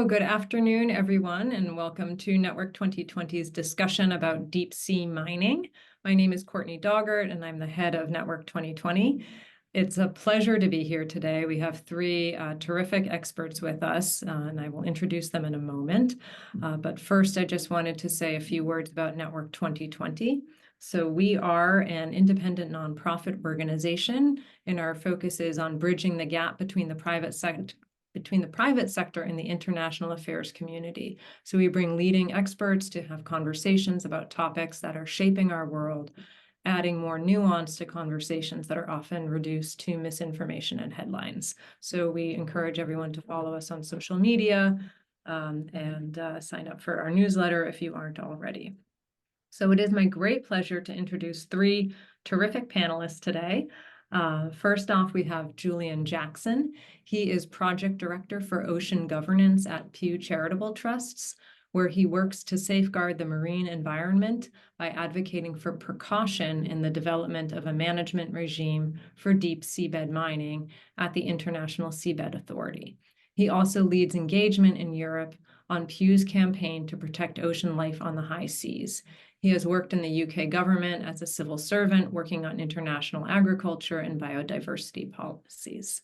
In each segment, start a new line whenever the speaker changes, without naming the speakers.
So good afternoon, everyone, and welcome to Network 2020's discussion about deep sea mining. My name is Courtney Doggart, and I'm the head of Network 2020. It's a pleasure to be here today. We have three terrific experts with us, and I will introduce them in a moment. But first, I just wanted to say a few words about Network 2020. So we are an independent nonprofit organization, and our focus is on bridging the gap between the private sector and the international affairs community. So we bring leading experts to have conversations about topics that are shaping our world, adding more nuance to conversations that are often reduced to misinformation and headlines. So we encourage everyone to follow us on social media and sign up for our newsletter if you aren't already. So it is my great pleasure to introduce three terrific panelists today. First off, we have Julian Jackson. He is project director for ocean governance at Pew Charitable Trusts, where he works to safeguard the marine environment by advocating for precaution in the development of a management regime for deep seabed mining at the International Seabed Authority. He also leads engagement in Europe on Pew's campaign to protect ocean life on the high seas. He has worked in the UK government as a civil servant, working on international agriculture and biodiversity policies.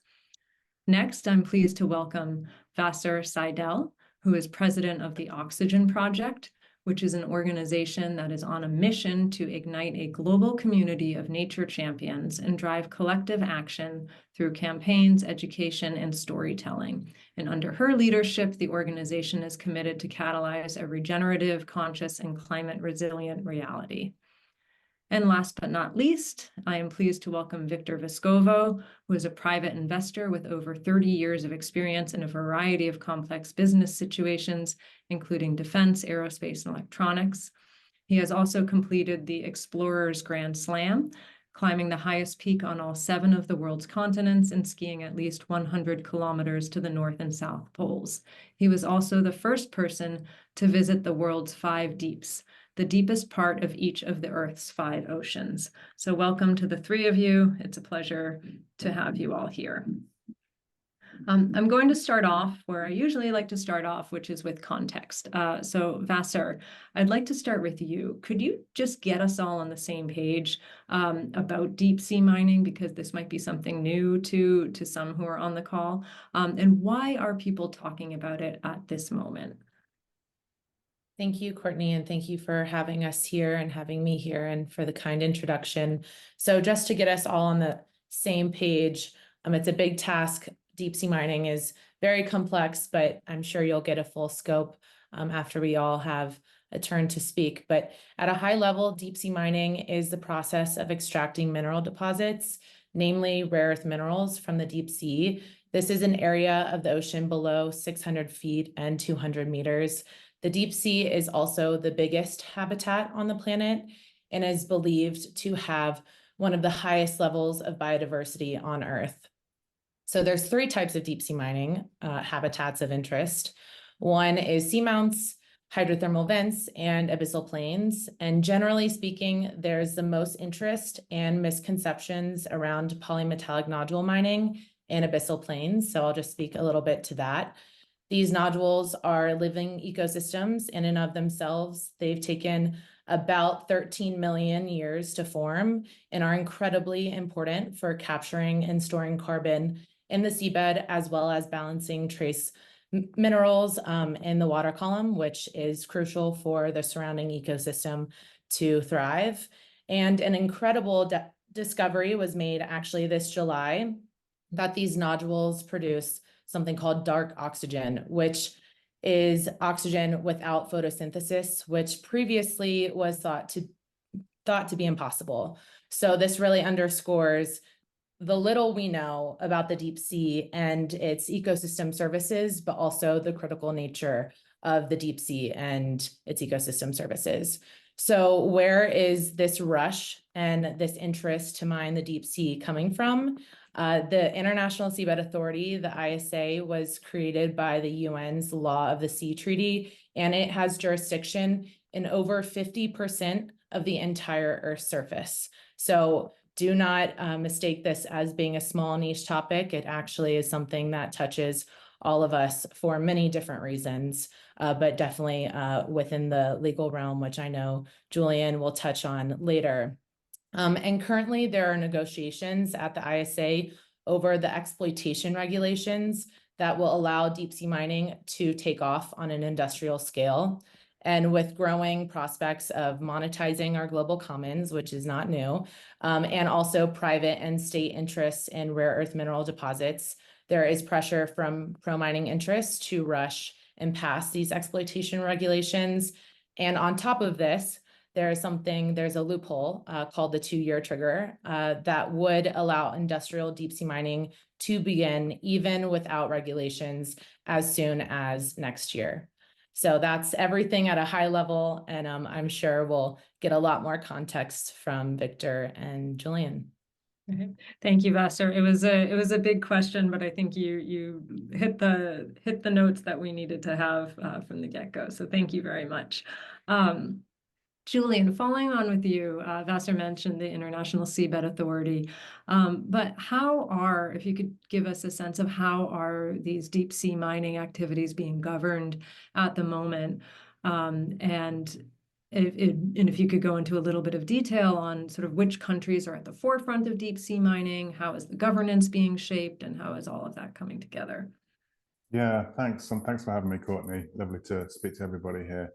Next, I'm pleased to welcome Vasser Seydel, who is president of the Oxygen Project, which is an organization that is on a mission to ignite a global community of nature champions and drive collective action through campaigns, education, and storytelling. And under her leadership, the organization is committed to catalyze a regenerative, conscious, and climate-resilient reality. And last but not least, I am pleased to welcome Victor Vescovo, who is a private investor with over 30 years of experience in a variety of complex business situations, including defense, aerospace, and electronics. He has also completed the Explorer's Grand Slam, climbing the highest peak on all 7 of the world's continents and skiing at least 100 kilometers to the North and South Poles. He was also the first person to visit the world's 5 deeps, the deepest part of each of the Earth's 5 oceans. So welcome to the 3 of you. It's a pleasure to have you all here. I'm going to start off where I usually like to start off, which is with context. So Vasser, I'd like to start with you. Could you just get us all on the same page about deep sea mining, because this might be something new to some who are on the call, and why are people talking about it at this moment?
Thank you, Courtney, and thank you for having us here and having me here and for the kind introduction. So just to get us all on the same page, it's a big task. Deep sea mining is very complex, but I'm sure you'll get a full scope after we all have a turn to speak. But at a high level, deep sea mining is the process of extracting mineral deposits, namely rare earth minerals from the deep sea. This is an area of the ocean below 600 feet and 200 meters. The deep sea is also the biggest habitat on the planet and is believed to have one of the highest levels of biodiversity on Earth. So there's 3 types of deep sea mining habitats of interest. One is seamounts, hydrothermal vents, and abyssal plains. And generally speaking, there's the most interest and misconceptions around polymetallic nodule mining and abyssal plains. So I'll just speak a little bit to that. These nodules are living ecosystems in and of themselves. They've taken about 13 million years to form and are incredibly important for capturing and storing carbon in the seabed, as well as balancing trace minerals in the water column, which is crucial for the surrounding ecosystem to thrive. And an incredible discovery was made actually this July that these nodules produce something called dark oxygen, which is oxygen without photosynthesis, which previously was thought to be impossible. So this really underscores the little we know about the deep sea and its ecosystem services, but also the critical nature of the deep sea and its ecosystem services. So where is this rush and this interest to mine the deep sea coming from? The International Seabed Authority, the ISA, was created by the UN's Law of the Sea Treaty, and it has jurisdiction in over 50% of the entire Earth's surface. So do not mistake this as being a small niche topic. It actually is something that touches all of us for many different reasons, but definitely within the legal realm, which I know Julian will touch on later. And currently there are negotiations at the ISA over the exploitation regulations that will allow deep sea mining to take off on an industrial scale. And with growing prospects of monetizing our global commons, which is not new, and also private and state interests in rare earth mineral deposits, there is pressure from pro-mining interests to rush and pass these exploitation regulations. And on top of this, there's a loophole called the 2-year trigger that would allow industrial deep sea mining to begin even without regulations as soon as next year. So that's everything at a high level, and I'm sure we'll get a lot more context from Victor and Julian.
Okay. Thank you, Vasser. It was a big question, but I think you hit the notes that we needed to have from the get-go. So thank you very much. Julian, following on with you, Vasser mentioned the International Seabed Authority, but if you could give us a sense of how are these deep sea mining activities being governed at the moment, and if you could go into a little bit of detail on sort of which countries are at the forefront of deep sea mining, how is the governance being shaped, and how is all of that coming together?
Yeah, thanks. And thanks for having me, Courtney. Lovely to speak to everybody here.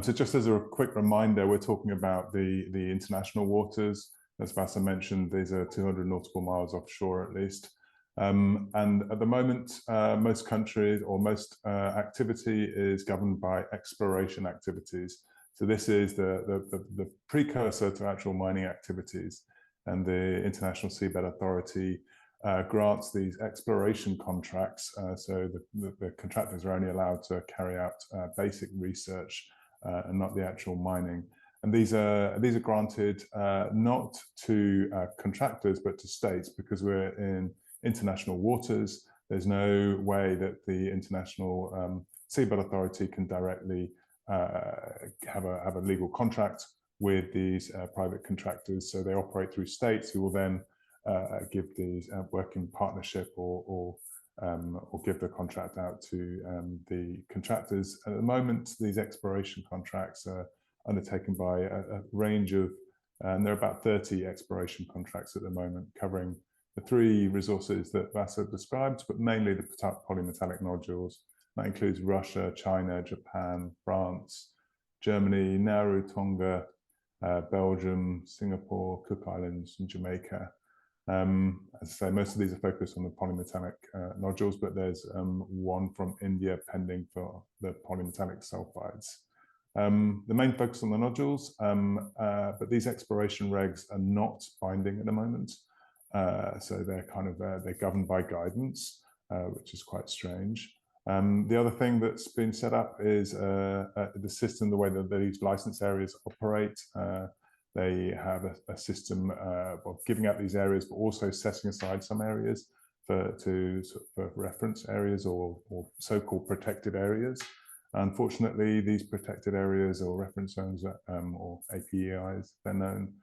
So just as a quick reminder, we're talking about the international waters. As Vasser mentioned, these are 200 nautical miles offshore at least. And at the moment, most countries or most activity is governed by exploration activities. So this is the precursor to actual mining activities. And the International Seabed Authority grants these exploration contracts. So the contractors are only allowed to carry out basic research and not the actual mining. And these are granted not to contractors, but to states, because we're in international waters. There's no way that the International Seabed Authority can directly have a legal contract with these private contractors. So they operate through states who will then give these working partnership or give the contract out to the contractors. At the moment, these exploration contracts are undertaken by a range of, and there are about 30 exploration contracts at the moment covering the 3 resources that Vasser described, but mainly the polymetallic nodules. That includes Russia, China, Japan, France, Germany, Nauru, Tonga, Belgium, Singapore, Cook Islands, and Jamaica. As I say, most of these are focused on the polymetallic nodules, but there's one from India pending for the polymetallic sulfides. The main focus on the nodules, but these exploration regs are not binding at the moment. So they're governed by guidance, which is quite strange. The other thing that's been set up is the system, the way that these license areas operate. They have a system of giving out these areas, but also setting aside some areas for reference areas or so-called protected areas. Unfortunately, these protected areas or reference zones, or APEIs, they're known,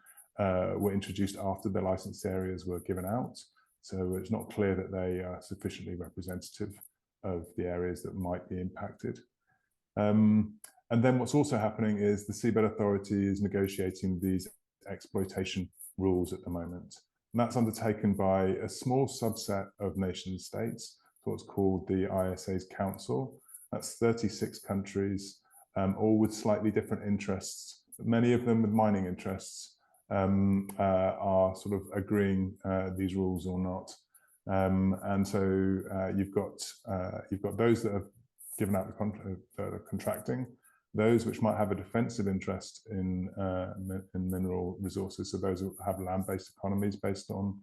were introduced after the licensed areas were given out. So it's not clear that they are sufficiently representative of the areas that might be impacted. And then what's also happening is the Seabed Authority is negotiating these exploitation rules at the moment. And that's undertaken by a small subset of nation states, what's called the ISA's Council. That's 36 countries, all with slightly different interests. Many of them with mining interests are sort of agreeing these rules or not. And so you've got those that have given out the contracting, those which might have a defensive interest in mineral resources, so those who have land-based economies based on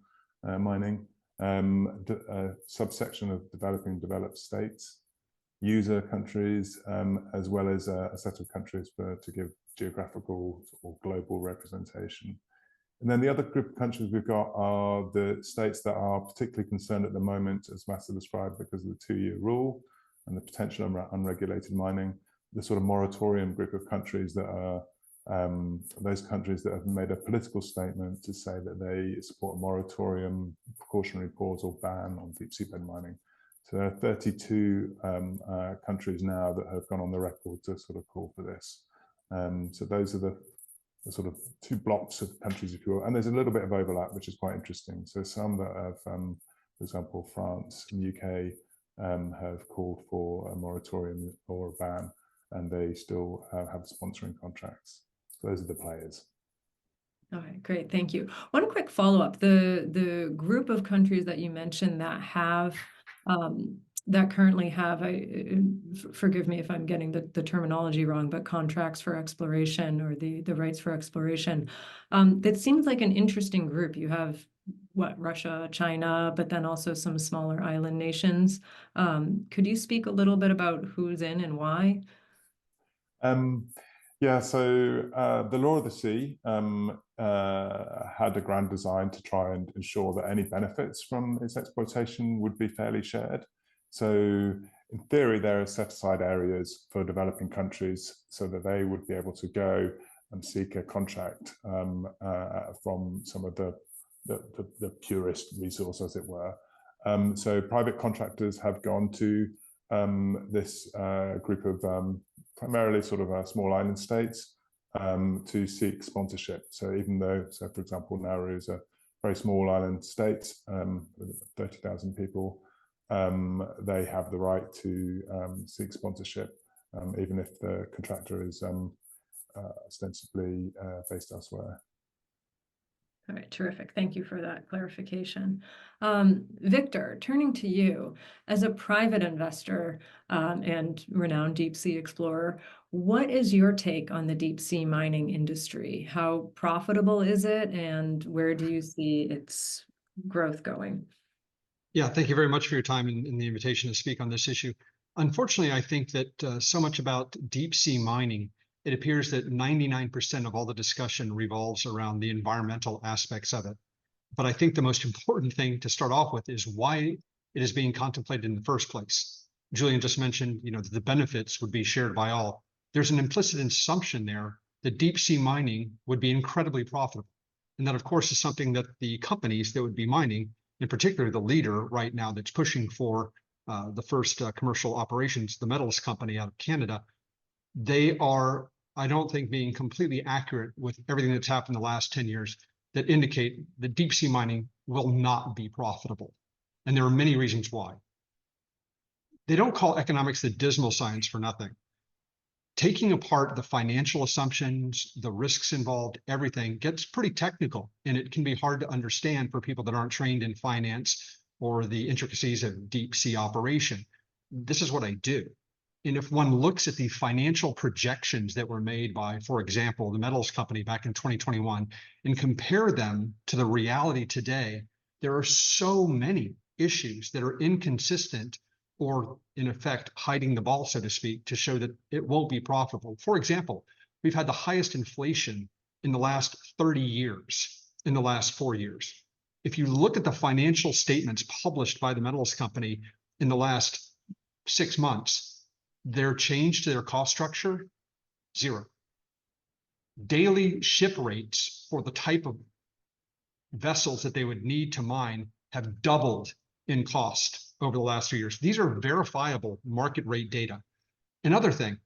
mining, a subsection of developing developed states, user countries, as well as a set of countries to give geographical or global representation. And then the other group of countries we've got are the states that are particularly concerned at the moment, as Vasser described, because of the 2-year rule and the potential unregulated mining. The sort of moratorium group of countries that are those countries that have made a political statement to say that they support a moratorium, precautionary pause, or ban on deep seabed mining. So there are 32 countries now that have gone on the record to sort of call for this. So those are the sort of two blocks of countries, if you will. And there's a little bit of overlap, which is quite interesting. So some that have, for example, France and UK have called for a moratorium or a ban, and they still have sponsoring contracts. So those are the players.
All right, great, thank you. One quick follow-up. The group of countries that you mentioned that have that currently have, forgive me if I'm getting the terminology wrong, but contracts for exploration or the rights for exploration. That seems like an interesting group. You have what, Russia, China, but then also some smaller island nations. Could you speak a little bit about who's in and why?
Yeah, so the Law of the Sea had a grand design to try and ensure that any benefits from its exploitation would be fairly shared. So in theory, there are set aside areas for developing countries so that they would be able to go and seek a contract from some of the purest resource, as it were. So private contractors have gone to this group of primarily sort of small island states to seek sponsorship. So even though, so for example, Nauru is a very small island state with 30,000 people, they have the right to seek sponsorship, even if the contractor is ostensibly based elsewhere.
All right, terrific. Thank you for that clarification. Victor, turning to you, as a private investor and renowned deep sea explorer, what is your take on the deep sea mining industry? How profitable is it, and where do you see its growth going?
Yeah, thank you very much for your time and the invitation to speak on this issue. Unfortunately, I think that so much about deep sea mining, it appears that 99% of all the discussion revolves around the environmental aspects of it. But I think the most important thing to start off with is why it is being contemplated in the first place. Julian just mentioned, that the benefits would be shared by all. There's an implicit assumption there that deep sea mining would be incredibly profitable. And that, of course, is something that the companies that would be mining, in particular the leader right now that's pushing for the first commercial operations, the metals company out of Canada, they are, I don't think, being completely accurate with everything that's happened in the last 10 years that indicate that deep sea mining will not be profitable. And there are many reasons why. They don't call economics the dismal science for nothing. Taking apart the financial assumptions, the risks involved, everything gets pretty technical, and it can be hard to understand for people that aren't trained in finance or the intricacies of deep sea operation. This is what I do. And if one looks at the financial projections that were made by, for example, the metals company back in 2021 and compare them to the reality today, there are so many issues that are inconsistent or in effect hiding the ball, so to speak, to show that it won't be profitable. For example, we've had the highest inflation in the last 30 years, in the last 4 years. If you look at the financial statements published by the metals company in the last 6 months, their change to their cost structure, 0. Daily ship rates for the type of vessels that they would need to mine have doubled in cost over the last 3 years. These are verifiable market rate data. Another thing,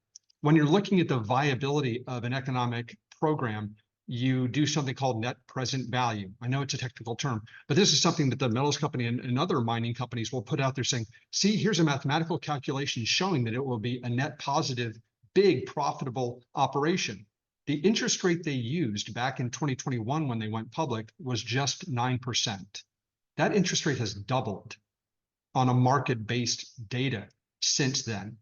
when you're looking at the viability of an economic program, you do something called net present value. I know it's a technical term, but this is something that the metals company and other mining companies will put out there saying, see, here's a mathematical calculation showing that it will be a net positive, big profitable operation. The interest rate they used back in 2021 when they went public was just 9%. That interest rate has doubled on a market-based data since then.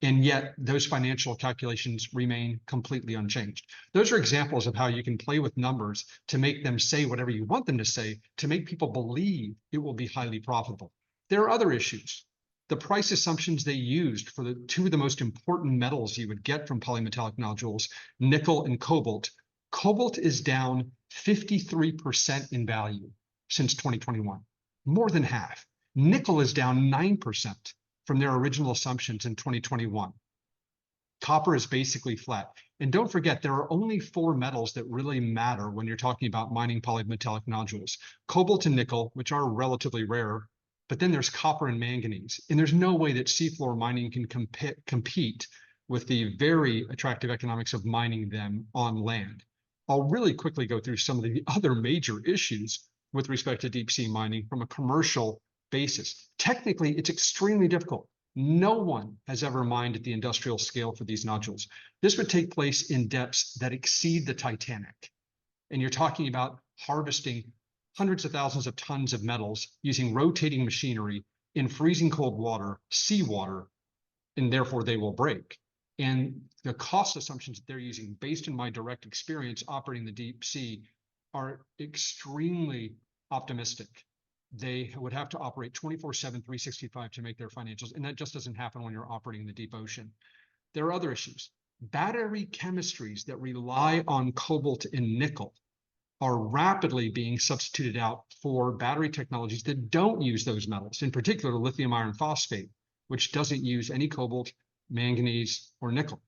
And yet those financial calculations remain completely unchanged. Those are examples of how you can play with numbers to make them say whatever you want them to say, to make people believe it will be highly profitable. There are other issues. The price assumptions they used for the two of the most important metals you would get from polymetallic nodules, nickel and cobalt. Cobalt is down 53% in value since 2021, more than half. Nickel is down 9%. From their original assumptions in 2021. Copper is basically flat. And don't forget, there are only 4 metals that really matter when you're talking about mining polymetallic nodules. Cobalt and nickel, which are relatively rare, But then there's copper and manganese, and there's no way that seafloor mining can compete with the very attractive economics of mining them on land. I'll really quickly go through some of the other major issues with respect to deep sea mining from a commercial basis. Technically, it's extremely difficult. No one has ever mined at the industrial scale for these nodules. This would take place in depths that exceed the Titanic. And you're talking about harvesting hundreds of thousands of tons of metals using rotating machinery in freezing cold water, seawater, and therefore they will break. And the cost assumptions that they're using, based on my direct experience operating the deep sea, are extremely optimistic. They would have to operate 24/7, 365 to make their financials. And that just doesn't happen when you're operating in the deep ocean. There are other issues. Battery chemistries that rely on cobalt and nickel are rapidly being substituted out for battery technologies that don't use those metals, in particular lithium iron phosphate, which doesn't use any cobalt, manganese, or nickel.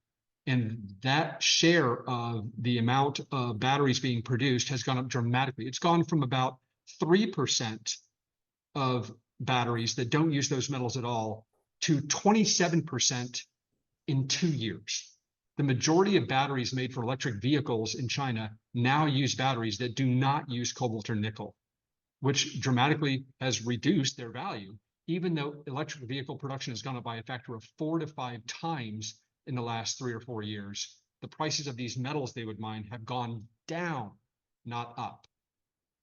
And that share of the amount of batteries being produced has gone up dramatically. It's gone from about 3% of batteries that don't use those metals at all to 27% in 2 years. The majority of batteries made for electric vehicles in China now use batteries that do not use cobalt or nickel, which dramatically has reduced their value, even though electric vehicle production has gone up by a factor of 4 to 5 times in the last 3 or 4 years. The prices of these metals they would mine have gone down, not up.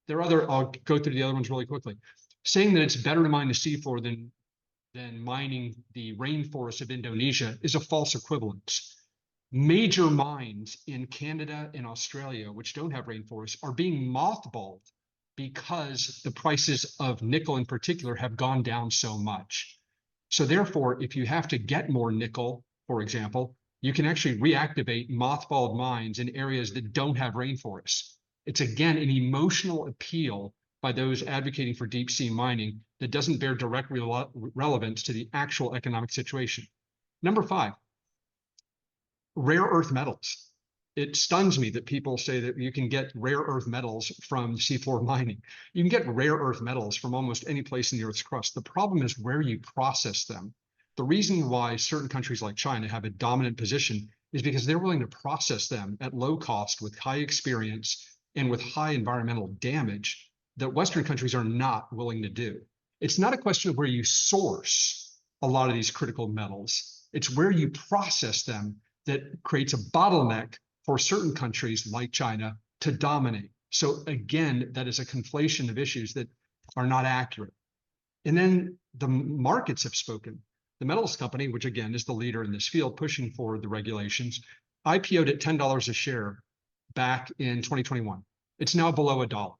There are other, I'll go through the other ones really quickly. Saying that it's better to mine the seafloor than mining the rainforests of Indonesia is a false equivalence. Major mines in Canada and Australia, which don't have rainforests, are being mothballed because the prices of nickel in particular have gone down so much. So therefore, if you have to get more nickel, for example, you can actually reactivate mothballed mines in areas that don't have rainforests. It's again an emotional appeal by those advocating for deep sea mining that doesn't bear direct relevance to the actual economic situation. Number 5. Rare earth metals. It stuns me that people say that you can get rare earth metals from seafloor mining. You can get rare earth metals from almost any place in the Earth's crust. The problem is where you process them. The reason why certain countries like China have a dominant position is because they're willing to process them at low cost with high experience and with high environmental damage that Western countries are not willing to do. It's not a question of where you source a lot of these critical metals. It's where you process them that creates a bottleneck for certain countries like China to dominate. So again, that is a conflation of issues that are not accurate. And then the markets have spoken. The metals company, which again is the leader in this field, pushing forward the regulations, IPO'd at $10 a share back in 2021. It's now below $1.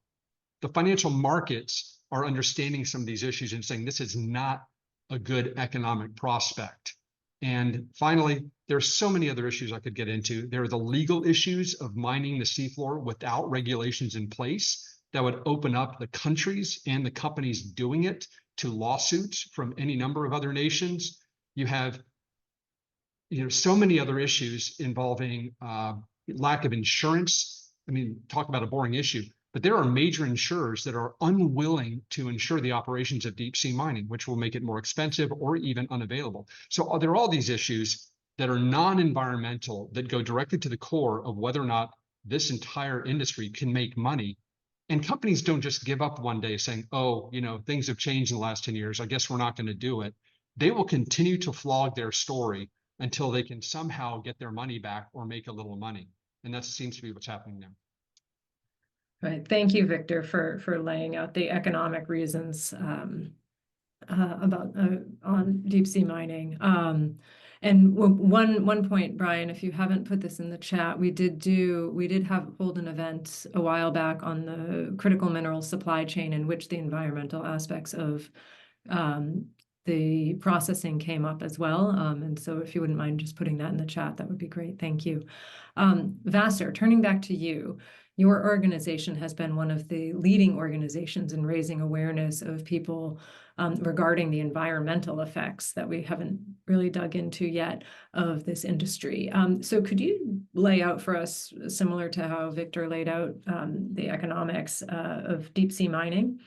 The financial markets are understanding some of these issues and saying this is not a good economic prospect. And finally, there are so many other issues I could get into. There are the legal issues of mining the seafloor without regulations in place that would open up the countries and the companies doing it to lawsuits from any number of other nations. You have so many other issues involving lack of insurance. I mean, talk about a boring issue. But there are major insurers that are unwilling to insure the operations of deep sea mining, which will make it more expensive or even unavailable. So there are all these issues that are non-environmental that go directly to the core of whether or not this entire industry can make money. And companies don't just give up one day saying, oh, things have changed in the last 10 years. I guess we're not going to do it. They will continue to flog their story until they can somehow get their money back or make a little money. And that seems to be what's happening now.
Right. Thank you, Victor, for laying out the economic reasons on deep sea mining. And one point, Brian, if you haven't put this in the chat, we did hold an event a while back on the critical mineral supply chain, in which the environmental aspects of the processing came up as well. And so if you wouldn't mind just putting that in the chat, that would be great. Thank you. Vasser, turning back to you. Your organization has been one of the leading organizations in raising awareness of people regarding the environmental effects that we haven't really dug into yet of this industry. So could you lay out for us, similar to how Victor laid out the economics of deep sea mining?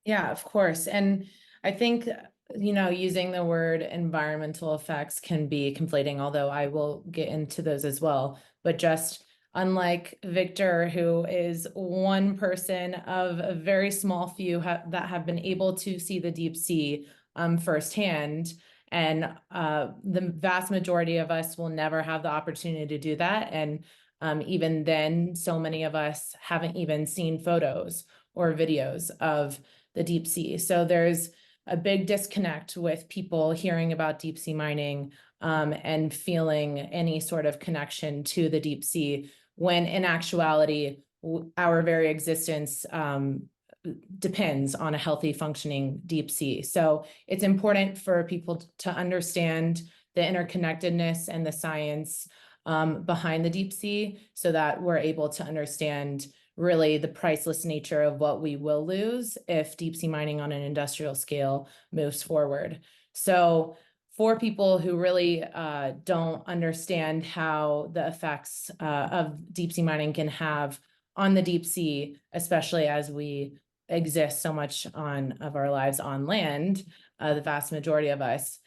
Yeah, of course. And I think, using the word environmental effects can be conflating, although I will get into those as well. But just unlike Victor, who is one person of a very small few that have been able to see the deep sea firsthand, and the vast majority of us will never have the opportunity to do that. And even then, so many of us haven't even seen photos or videos of the deep sea. So there's a big disconnect with people hearing about deep sea mining and feeling any sort of connection to the deep sea, when in actuality, our very existence depends on a healthy, functioning deep sea. So it's important for people to understand the interconnectedness and the science behind the deep sea, so that we're able to understand really the priceless nature of what we will lose if deep sea mining on an industrial scale moves forward. So for people who really don't understand how the effects of deep sea mining can have on the deep sea, especially as we exist so much of our lives on land, the vast majority of us,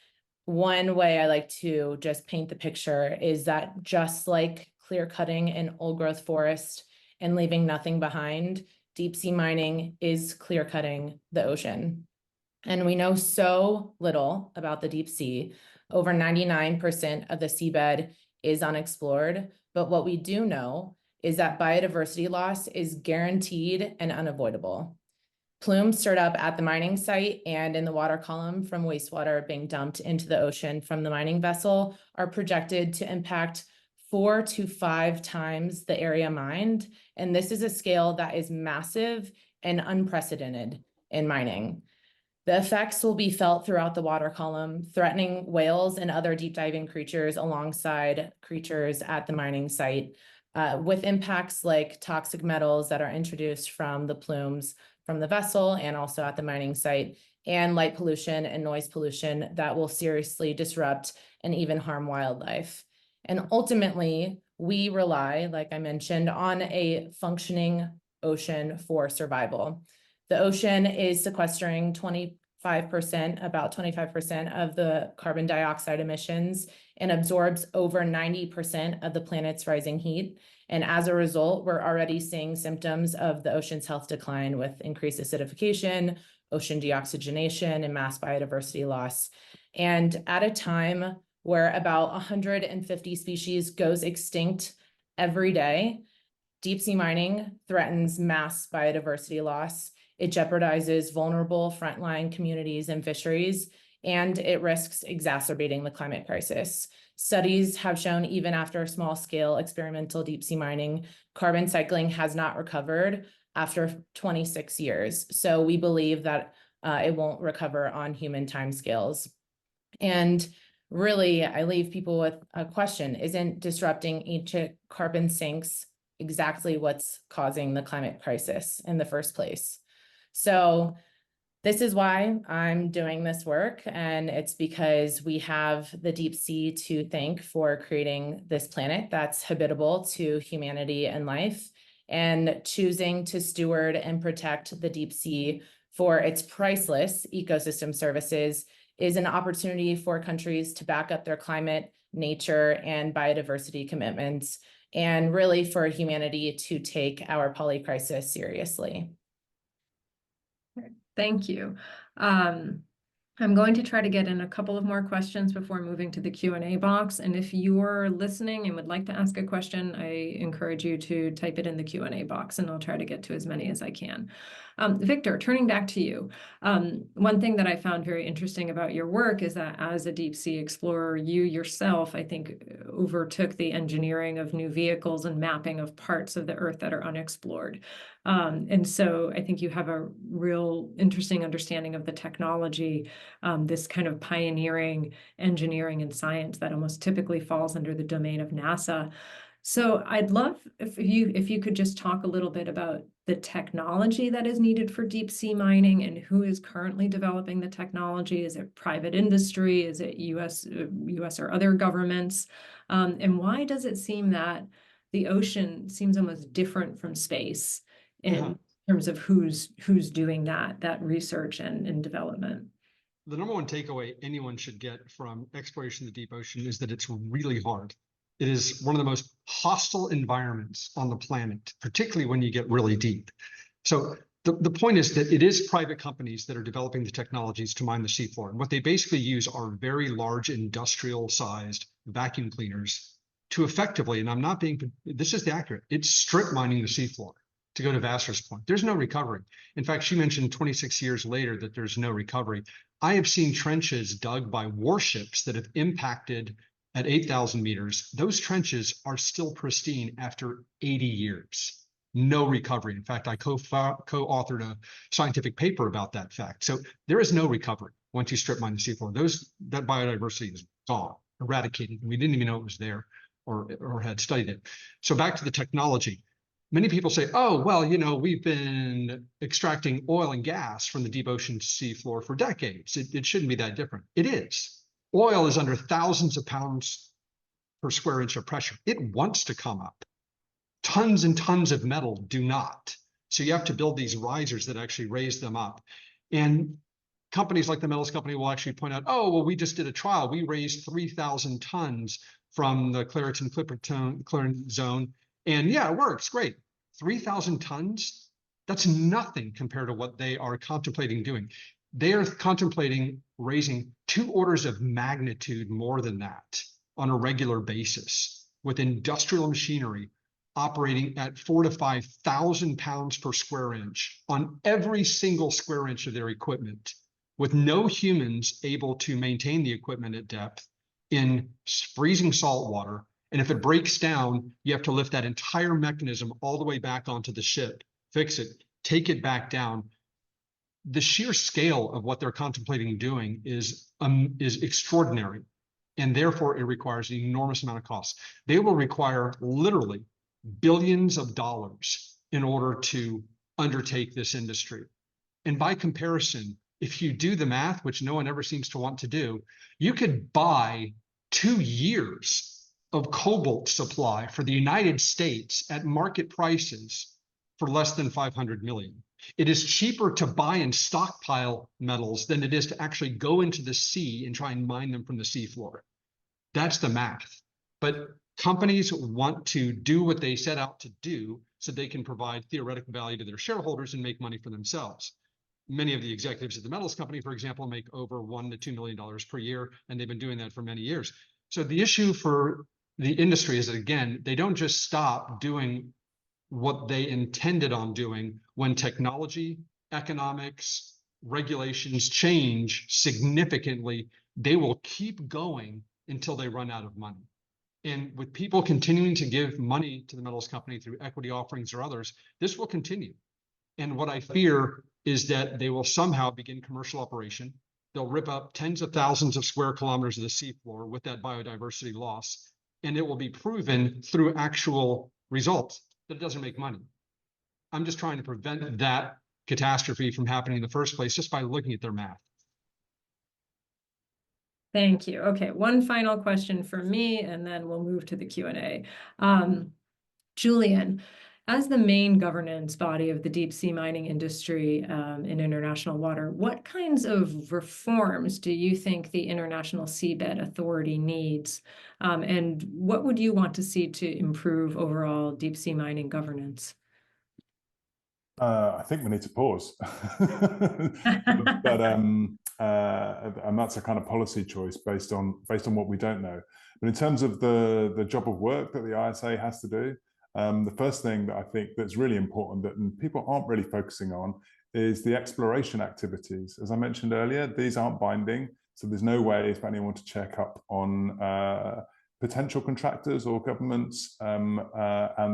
one way I like to just paint the picture is that just like clear cutting an old growth forest and leaving nothing behind, deep sea mining is clear cutting the ocean. And we know so little about the deep sea. Over 99% of the seabed is unexplored. But what we do know is that biodiversity loss is guaranteed and unavoidable. Plumes stirred up at the mining site and in the water column from wastewater being dumped into the ocean from the mining vessel are projected to impact 4 to 5 times the area mined. And this is a scale that is massive and unprecedented in mining. The effects will be felt throughout the water column, threatening whales and other deep diving creatures alongside creatures at the mining site, with impacts like toxic metals that are introduced from the plumes from the vessel and also at the mining site, and light pollution and noise pollution that will seriously disrupt and even harm wildlife. And ultimately, we rely, like I mentioned, on a functioning ocean for survival. The ocean is sequestering about 25% of the carbon dioxide emissions and absorbs over 90% of the planet's rising heat. And as a result, we're already seeing symptoms of the ocean's health decline with increased acidification, ocean deoxygenation, and mass biodiversity loss. And at a time where about 150 species goes extinct every day, deep sea mining threatens mass biodiversity loss. It jeopardizes vulnerable frontline communities and fisheries, and it risks exacerbating the climate crisis. Studies have shown even after small-scale experimental deep sea mining, carbon cycling has not recovered after 26 years. So we believe that it won't recover on human timescales. And really, I leave people with a question: isn't disrupting ancient carbon sinks exactly what's causing the climate crisis in the first place? So this is why I'm doing this work, and it's because we have the deep sea to thank for creating this planet that's habitable to humanity and life, and choosing to steward and protect the deep sea for its priceless ecosystem services is an opportunity for countries to back up their climate, nature, and biodiversity commitments, and really for humanity to take our polycrisis seriously.
Thank you. I'm going to try to get in a couple of more questions before moving to the Q&A box. And if you're listening and would like to ask a question, I encourage you to type it in the Q&A box, and I'll try to get to as many as I can. Victor, turning back to you, one thing that I found very interesting about your work is that as a deep sea explorer, you yourself, I think, overtook the engineering of new vehicles and mapping of parts of the Earth that are unexplored. And so I think you have a real interesting understanding of the technology, this kind of pioneering engineering and science that almost typically falls under the domain of NASA. So I'd love if you could just talk a little bit about the technology that is needed for deep sea mining and who is currently developing the technology. Is it private industry? Is it US or other governments? And why does it seem that the ocean seems almost different from space in terms of who's doing that research and development?
the number one takeaway anyone should get from exploration of the deep ocean is that it's really hard. It is one of the most hostile environments on the planet, particularly when you get really deep. So the point is that it is private companies that are developing the technologies to mine the seafloor. And what they basically use are very large industrial sized vacuum cleaners to effectively, and I'm not being, this is the accurate, it's strip mining the seafloor. To go to Vasser's point, there's no recovery. In fact, she mentioned 26 years later that there's no recovery. I have seen trenches dug by warships that have impacted at 8,000 meters. Those trenches are still pristine after 80 years. No recovery. In fact, I co-authored a scientific paper about that fact. So there is no recovery once you strip mine the seafloor. That biodiversity is gone, eradicated. We didn't even know it was there or had studied it. So back to the technology. Many people say, oh, well, you know, we've been extracting oil and gas from the deep ocean seafloor for decades. It shouldn't be that different. It is. Oil is under thousands of pounds per square inch of pressure. It wants to come up. Tons and tons of metal do not. So you have to build these risers that actually raise them up. And companies like the metals company will actually point out, oh, well, we just did a trial. We raised 3,000 tons from the Clarion zone. And yeah, it works, great. 3,000 tons, that's nothing compared to what they are contemplating doing. They are contemplating raising 2 orders of magnitude more than that on a regular basis with industrial machinery operating at 4,000 to 5,000 pounds per square inch on every single square inch of their equipment, with no humans able to maintain the equipment at depth in freezing salt water. And if it breaks down, you have to lift that entire mechanism all the way back onto the ship, fix it, take it back down. The sheer scale of what they're contemplating doing is extraordinary. And therefore, it requires an enormous amount of cost. They will require literally billions of dollars in order to undertake this industry. And by comparison, if you do the math, which no one ever seems to want to do, you could buy 2 years of cobalt supply for the United States at market prices for less than 500 million. It is cheaper to buy and stockpile metals than it is to actually go into the sea and try and mine them from the seafloor. That's the math. But companies want to do what they set out to do so they can provide theoretical value to their shareholders and make money for themselves. Many of the executives at the metals company, for example, make over $1 to $2 million per year, and they've been doing that for many years. So the issue for the industry is that, again, they don't just stop doing what they intended on doing when technology, economics, regulations change significantly. They will keep going until they run out of money. And with people continuing to give money to the metals company through equity offerings or others, this will continue. And what I fear is that they will somehow begin commercial operation. They'll rip up tens of thousands of square kilometers of the seafloor with that biodiversity loss. And it will be proven through actual results that it doesn't make money. I'm just trying to prevent that catastrophe from happening in the first place just by looking at their math.
Thank you. Okay, one final question for me, and then we'll move to the Q&A. Julian, as the main governance body of the deep sea mining industry in international water, what kinds of reforms do you think the International Seabed Authority needs? And what would you want to see to improve overall deep sea mining governance?
I think we need to pause, but and that's a kind of policy choice based on what we don't know. But in terms of the job of work that the ISA has to do, the first thing that I think that's really important that people aren't really focusing on is the exploration activities. As I mentioned earlier, these aren't binding, so there's no way for anyone to check up on potential contractors or governments and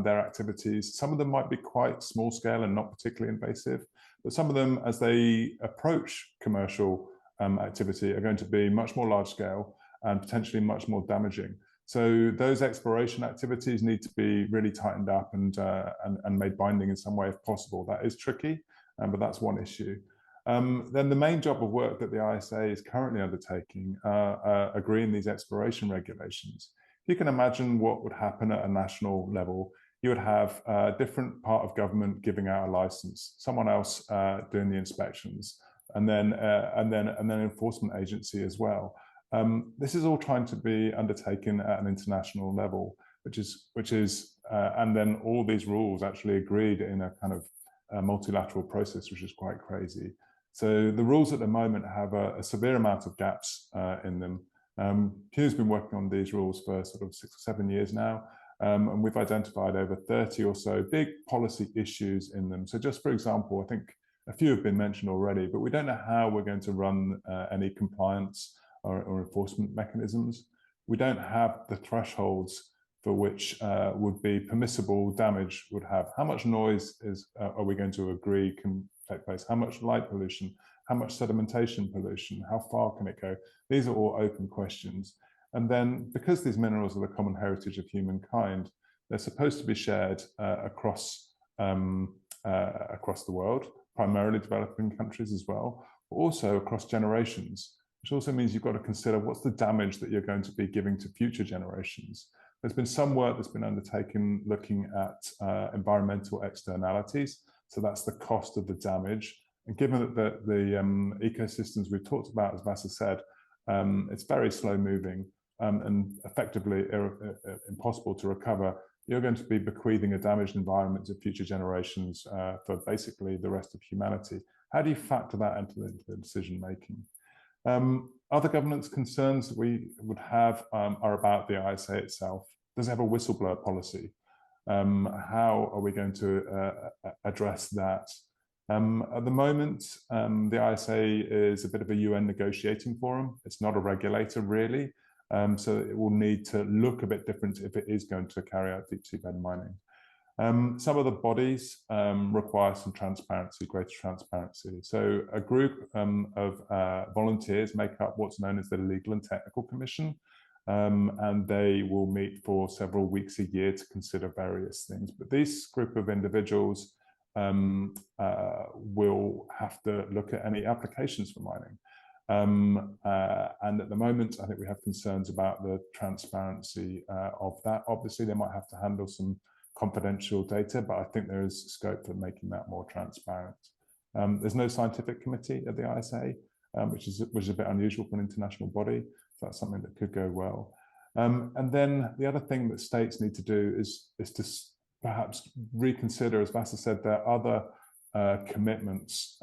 their activities. Some of them might be quite small scale and not particularly invasive, but some of them, as they approach commercial activity, are going to be much more large scale and potentially much more damaging. So those exploration activities need to be really tightened up and made binding in some way if possible. That is tricky, but that's one issue. Then the main job of work that the ISA is currently undertaking agreeing these exploration regulations. You can imagine what would happen at a national level. You would have a different part of government giving out a license, someone else doing the inspections, and then enforcement agency as well. This is all trying to be undertaken at an international level, and then all these rules actually agreed in a kind of multilateral process, which is quite crazy. So the rules at the moment have a severe amount of gaps in them. Hugh's been working on these rules for sort of 6 or 7 years now, and we've identified over 30 or so big policy issues in them. So just for example, I think a few have been mentioned already, but we don't know how we're going to run any compliance or enforcement mechanisms. We don't have the thresholds for which would be permissible damage would have. How much noise are we going to agree can take place? How much light pollution? How much sedimentation pollution? How far can it go? These are all open questions. And then because these minerals are the common heritage of humankind, they're supposed to be shared across the world, primarily developing countries as well, but also across generations, which also means you've got to consider what's the damage that you're going to be giving to future generations. There's been some work that's been undertaken looking at environmental externalities. So that's the cost of the damage. And given that the ecosystems we've talked about, as Vasser said, it's very slow moving and effectively impossible to recover, you're going to be bequeathing a damaged environment to future generations for basically the rest of humanity. How do you factor that into the decision making? Other governance concerns that we would have are about the ISA itself. Does it have a whistleblower policy? How are we going to address that? At the moment, the ISA is a bit of a UN negotiating forum. It's not a regulator really. So it will need to look a bit different if it is going to carry out deep seabed mining. Some of the bodies require some transparency, greater transparency. So a group of volunteers make up what's known as the Legal and Technical Commission, and they will meet for several weeks a year to consider various things. But this group of individuals will have to look at any applications for mining. And at the moment, I think we have concerns about the transparency of that. Obviously, they might have to handle some confidential data, but I think there is scope for making that more transparent. There's no scientific committee at the ISA, which is a bit unusual for an international body. So that's something that could go well. And then the other thing that states need to do is to perhaps reconsider, as Vasser said, their other commitments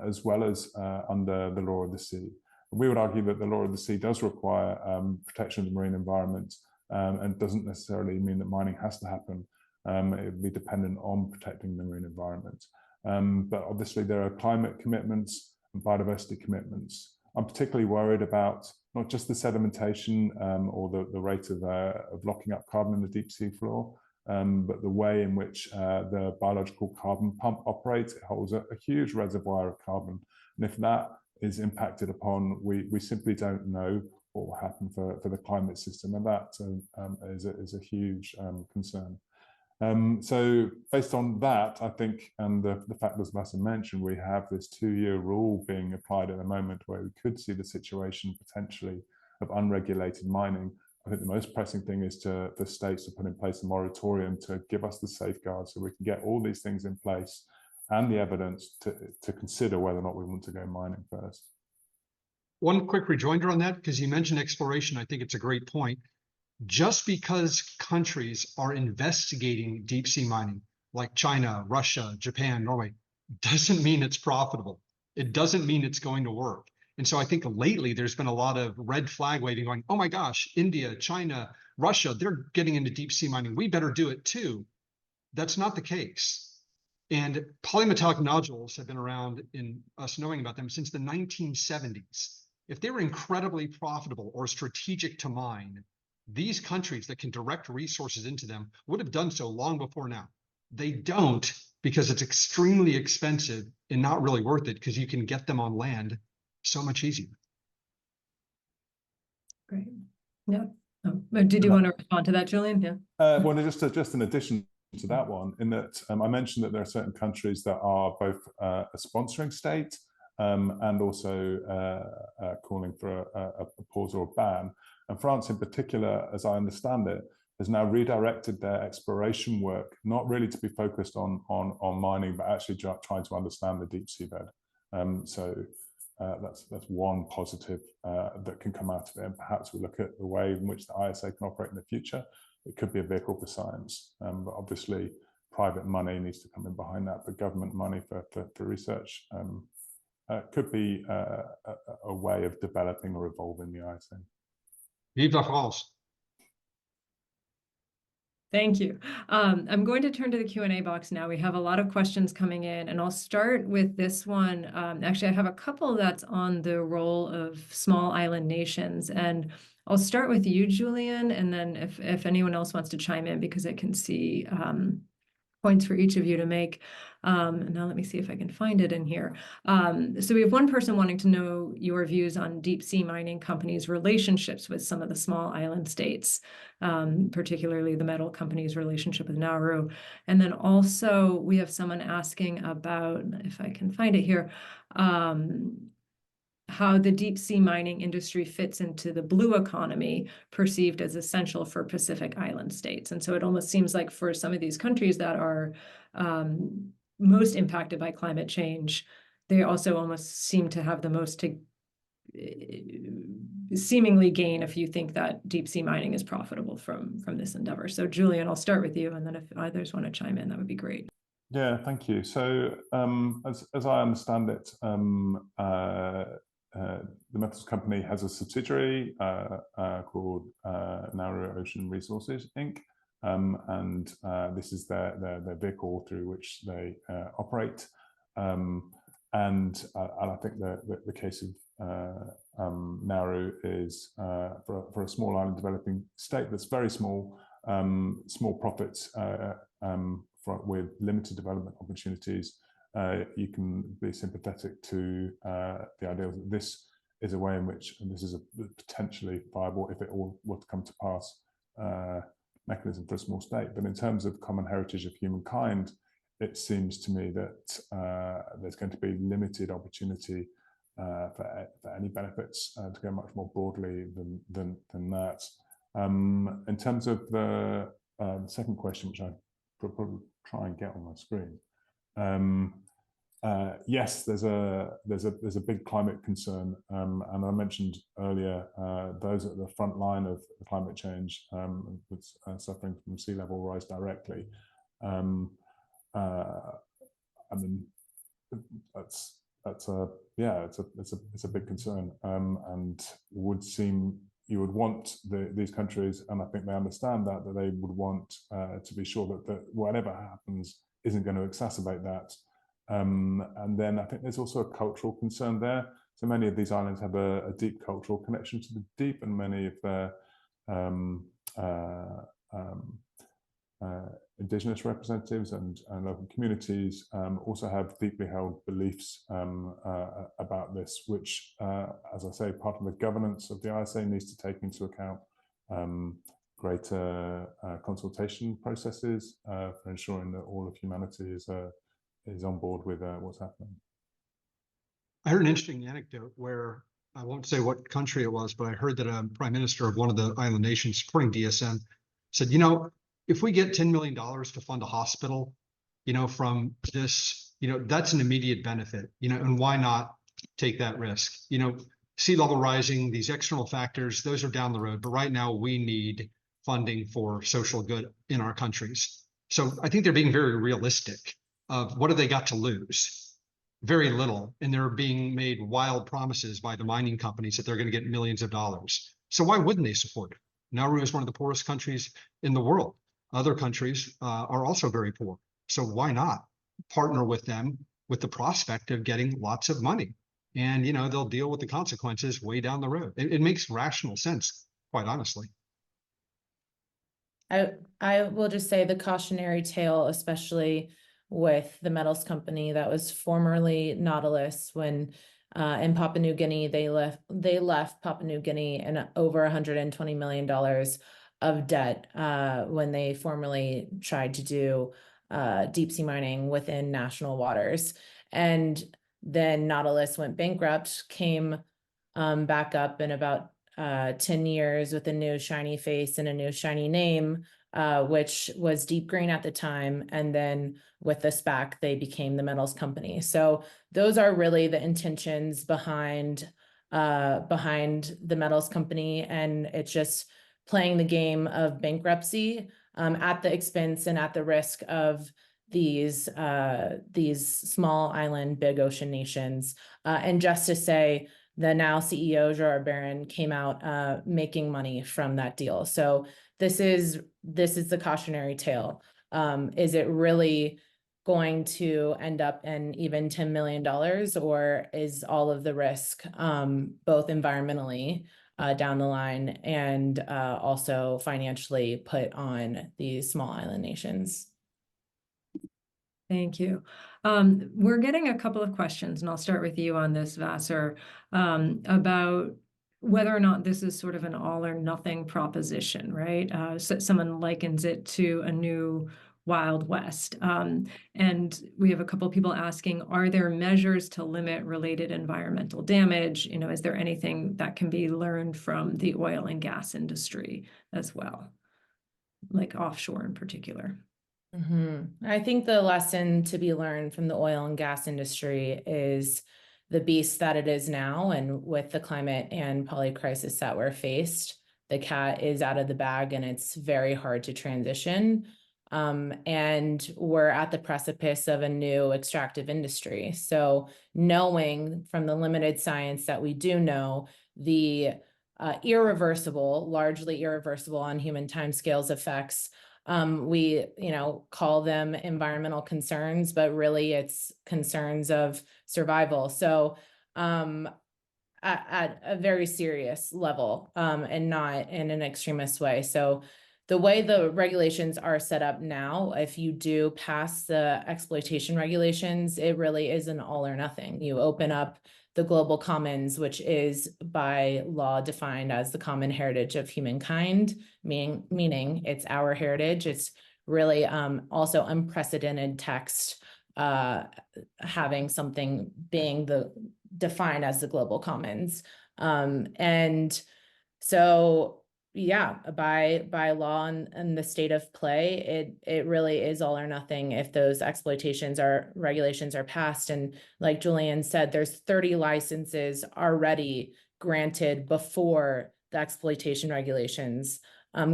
as well as under the law of the sea. We would argue that the law of the sea does require protection of the marine environment and doesn't necessarily mean that mining has to happen. It would be dependent on protecting the marine environment. But obviously there are climate commitments and biodiversity commitments. I'm particularly worried about not just the sedimentation or the rate of locking up carbon in the deep sea floor, but the way in which the biological carbon pump operates. It holds a huge reservoir of carbon. And if that is impacted upon, we simply don't know what will happen for the climate system. And that is a huge concern. So based on that, I think, and the fact that Vasser mentioned, we have this 2-year rule being applied at the moment where we could see the situation potentially of unregulated mining. I think the most pressing thing is for states to put in place a moratorium to give us the safeguards so we can get all these things in place and the evidence to consider whether or not we want to go mining first.
One quick rejoinder on that, because you mentioned exploration, I think it's a great point. Just because countries are investigating deep sea mining, like China, Russia, Japan, Norway, doesn't mean it's profitable. It doesn't mean it's going to work. And so I think lately there's been a lot of red flag waving going, oh my gosh, India, China, Russia, they're getting into deep sea mining. We better do it too. That's not the case. And polymetallic nodules have been around in us knowing about them since the 1970s. If they were incredibly profitable or strategic to mine, these countries that can direct resources into them would have done so long before now. They don't, because it's extremely expensive and not really worth it, because you can get them on land so much easier.
Great. Yeah. Did you want to respond to that, Julian? Yeah.
Well, just in addition to that one, in that I mentioned that there are certain countries that are both a sponsoring state and also calling for a pause or a ban. And France in particular, as I understand it, has now redirected their exploration work, not really to be focused on mining, but actually trying to understand the deep seabed. So that's one positive that can come out of it. And perhaps we look at the way in which the ISA can operate in the future. It could be a vehicle for science, but obviously private money needs to come in behind that. But government money for research could be a way of developing or evolving the ISA.
Vive la France.
Thank you. I'm going to turn to the Q&A box now. We have a lot of questions coming in, and I'll start with this one. Actually, I have a couple that's on the role of small island nations, and I'll start with you, Julian, and then if anyone else wants to chime in, because I can see points for each of you to make. And now let me see if I can find it in here. So we have one person wanting to know your views on deep sea mining companies' relationships with some of the small island states, particularly the metal company's relationship with Nauru. And then also we have someone asking about, if I can find it here, how the deep sea mining industry fits into the blue economy perceived as essential for Pacific Island states. And so it almost seems like for some of these countries that are most impacted by climate change, they also almost seem to have the most to seemingly gain if you think that deep sea mining is profitable from this endeavor. So Julian, I'll start with you, and then if others want to chime in, that would be great.
Yeah, thank you. So as I understand it, the Metals Company has a subsidiary called Nauru Ocean Resources, Inc. And this is their vehicle through which they operate. And I think the case of Nauru is for a small island developing state that's very small, small profits with limited development opportunities. You can be sympathetic to the idea that this is a way in which, and this is a potentially viable, if it all were to come to pass, mechanism for a small state. But in terms of common heritage of humankind, it seems to me that there's going to be limited opportunity for any benefits to go much more broadly than that. In terms of the second question, which I probably try and get on my screen. Yes, there's a big climate concern, and I mentioned earlier those at the front line of climate change suffering from sea level rise directly. I mean, it's a big concern, and would seem you would want these countries, and I think they understand that they would want to be sure that whatever happens isn't going to exacerbate that. And then I think there's also a cultural concern there. So many of these islands have a deep cultural connection to the deep, and many of their indigenous representatives and local communities also have deeply held beliefs about this, which, as I say, part of the governance of the ISA needs to take into account greater consultation processes for ensuring that all of humanity is on board with what's happening.
I heard an interesting anecdote where, I won't say what country it was, but I heard that a prime minister of one of the island nations supporting DSM said, you know, if we get $10 million to fund a hospital, you know, from this, you know, that's an immediate benefit, you know, and why not take that risk? You know, sea level rising, these external factors, those are down the road, but right now we need funding for social good in our countries. So I think they're being very realistic of what have they got to lose? Very little. And they're being made wild promises by the mining companies that they're going to get millions of dollars. So why wouldn't they support it? Nauru is one of the poorest countries in the world. Other countries are also very poor. So why not partner with them with the prospect of getting lots of money? And, you know, they'll deal with the consequences way down the road. It makes rational sense, quite honestly.
I will just say the cautionary tale, especially with the metals company that was formerly Nautilus, when in Papua New Guinea, they left Papua New Guinea in over $120 million of debt when they formerly tried to do deep sea mining within national waters. And then Nautilus went bankrupt, came back up in about 10 years with a new shiny face and a new shiny name, which was Deep Green at the time. And then with the SPAC, they became the metals company. So those are really the intentions behind the metals company. And it's just playing the game of bankruptcy at the expense and at the risk of these small island, big ocean nations. And just to say, the now CEO, Gerard Barron, came out making money from that deal. So this is the cautionary tale. Is it really going to end up in even $10 million, or is all of the risk, both environmentally down the line and also financially, put on these small island nations?
Thank you. We're getting a couple of questions, and I'll start with you on this, Vasser, about whether or not this is sort of an all or nothing proposition, right? So someone likens it to a new Wild West. And we have a couple of people asking, are there measures to limit related environmental damage? You know, is there anything that can be learned from the oil and gas industry as well, like offshore in particular?
I think the lesson to be learned from the oil and gas industry is the beast that it is now, and with the climate and poly crisis that we're faced, the cat is out of the bag and it's very hard to transition. And we're at the precipice of a new extractive industry. So knowing from the limited science that we do know, the largely irreversible on human timescales effects, we, call them environmental concerns, but really it's concerns of survival. So at a very serious level, and not in an extremist way. So the way the regulations are set up now, if you do pass the exploitation regulations, it really is an all or nothing. You open up the global commons, which is by law defined as the common heritage of humankind, meaning it's our heritage. It's really also unprecedented text, having something being defined as the global commons. And so, yeah, by law and the state of play, it really is all or nothing if those regulations are passed. And like Julian said, there's 30 licenses already granted before the exploitation regulations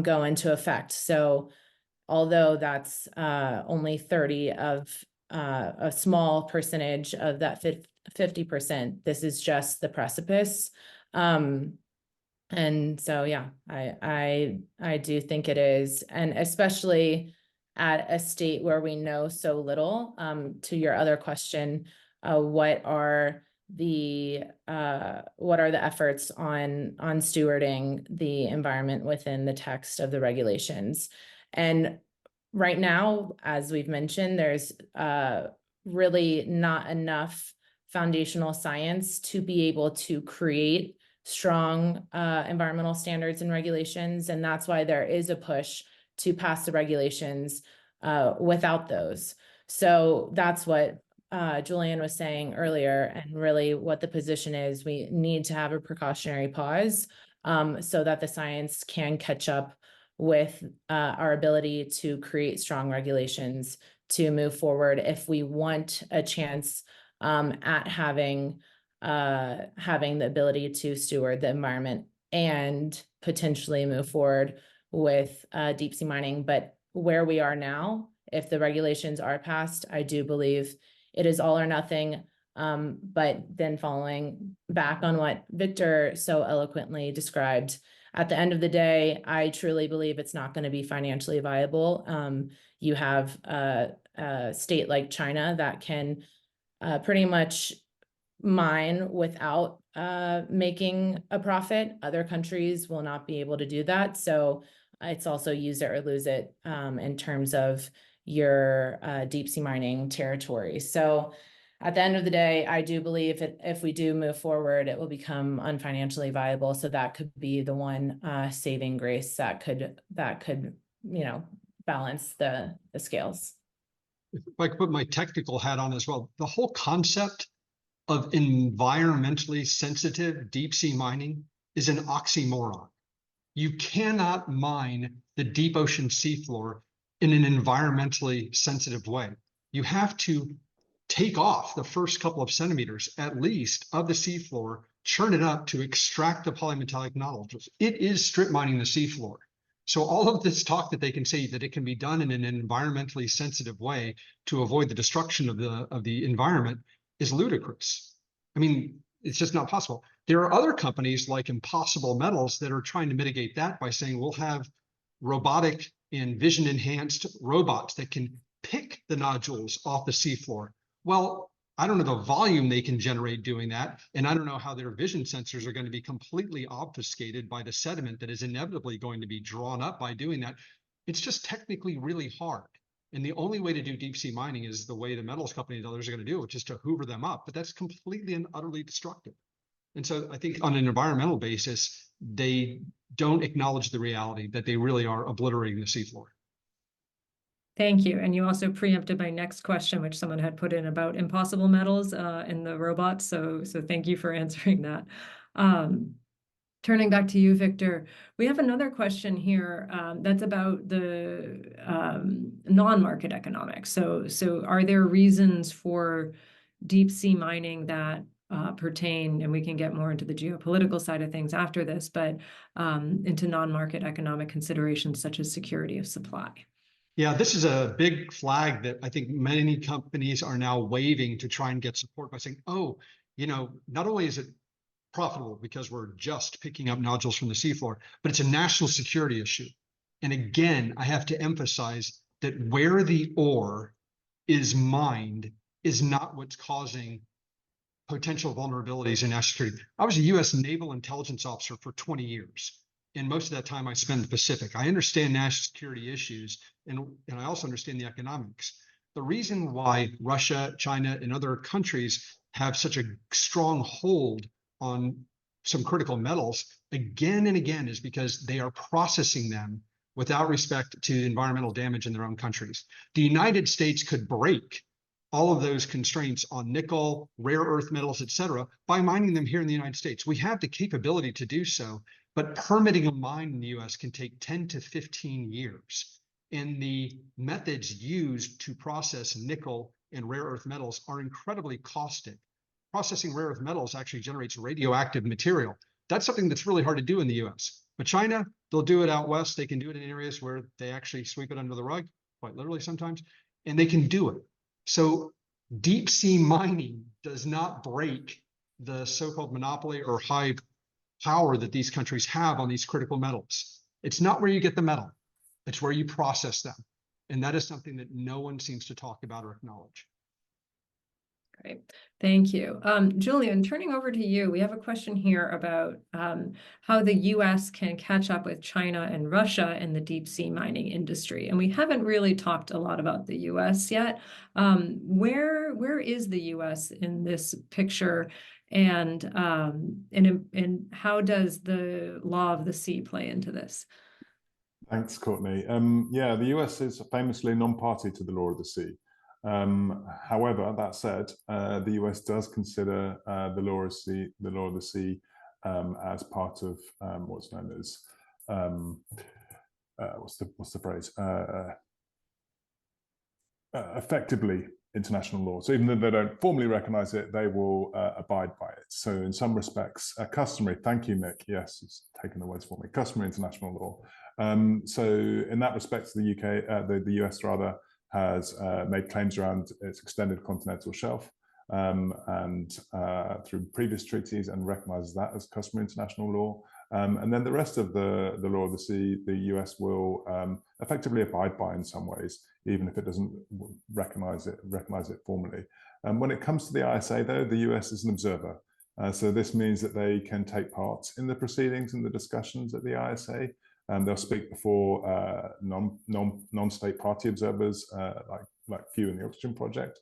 go into effect. So although that's only 30 of a small percentage of that 50%, this is just the precipice. And so, yeah, I do think it is. And especially at a state where we know so little, to your other question, what are the efforts on stewarding the environment within the text of the regulations? And right now, as we've mentioned, there's really not enough foundational science to be able to create strong environmental standards and regulations. And that's why there is a push to pass the regulations without those. So that's what Julian was saying earlier, and really what the position is. We need to have a precautionary pause so that the science can catch up with our ability to create strong regulations to move forward if we want a chance at having the ability to steward the environment and potentially move forward with deep sea mining. But where we are now, if the regulations are passed, I do believe it is all or nothing. But then following back on what Victor so eloquently described, at the end of the day, I truly believe it's not going to be financially viable. You have a state like China that can pretty much mine without making a profit. Other countries will not be able to do that. So it's also use it or lose it in terms of your deep sea mining territory. So at the end of the day, I do believe if we do move forward, it will become unfinancially viable. So that could be the one saving grace that could balance the scales.
If I could put my technical hat on as well, the whole concept of environmentally sensitive deep sea mining is an oxymoron. You cannot mine the deep ocean seafloor in an environmentally sensitive way. You have to take off the first couple of centimeters, at least, of the seafloor, churn it up to extract the polymetallic nodules. It is strip mining the seafloor. So all of this talk that they can say that it can be done in an environmentally sensitive way to avoid the destruction of the environment is ludicrous. I mean, it's just not possible. There are other companies like Impossible Metals that are trying to mitigate that by saying we'll have robotic and vision enhanced robots that can pick the nodules off the seafloor. Well, I don't know the volume they can generate doing that. And I don't know how their vision sensors are going to be completely obfuscated by the sediment that is inevitably going to be drawn up by doing that. It's just technically really hard. And the only way to do deep sea mining is the way the metals company and others are going to do it, which is to hoover them up. But that's completely and utterly destructive. And so I think on an environmental basis, they don't acknowledge the reality that they really are obliterating the seafloor.
Thank you. And you also preempted my next question, which someone had put in about Impossible Metals and the robots. So thank you for answering that. Turning back to you, Victor, we have another question here that's about the non-market economics. So are there reasons for deep sea mining that pertain, and we can get more into the geopolitical side of things after this, but into non-market economic considerations such as security of supply?
Yeah, this is a big flag that I think many companies are now waving to try and get support by saying, oh, not only is it profitable because we're just picking up nodules from the seafloor, but it's a national security issue. And again, I have to emphasize that where the ore is mined is not what's causing potential vulnerabilities in national security. I was a U.S. naval intelligence officer for 20 years. And most of that time I spent in the Pacific. I understand national security issues, and I also understand the economics. The reason why Russia, China, and other countries have such a strong hold on some critical metals again and again is because they are processing them without respect to environmental damage in their own countries. The United States could break all of those constraints on nickel, rare earth metals, et cetera, by mining them here in the United States. We have the capability to do so, but permitting a mine in the US can take 10 to 15 years. And the methods used to process nickel and rare earth metals are incredibly caustic. Processing rare earth metals actually generates radioactive material. That's something that's really hard to do in the US. But China, they'll do it out west. They can do it in areas where they actually sweep it under the rug, quite literally sometimes, and they can do it. So deep sea mining does not break the so-called monopoly or high power that these countries have on these critical metals. It's not where you get the metal, it's where you process them. And that is something that no one seems to talk about or acknowledge.
Great, thank you. Julian, turning over to you, we have a question here about how the US can catch up with China and Russia in the deep sea mining industry. And we haven't really talked a lot about the US yet. Where is the US in this picture? And how does the law of the sea play into this?
Thanks, Courtney. Yeah, the US is famously non-party to the law of the sea. However, that said, the US does consider the law of the sea as part of what's known as what's the phrase? Effectively international law. So even though they don't formally recognize it, they will abide by it. So in some respects, customary. Thank you, Nick. Yes, it's taken the words for me. Customary international law. So in that respect, the UK, the US rather, has made claims around its extended continental shelf and through previous treaties, and recognizes that as customary international law. And then the rest of the law of the sea, the US will effectively abide by in some ways, even if it doesn't recognize it formally. When it comes to the ISA, though, the US is an observer. So this means that they can take part in the proceedings and the discussions at the ISA. They'll speak before non-state party observers, like few in the Oxygen Project.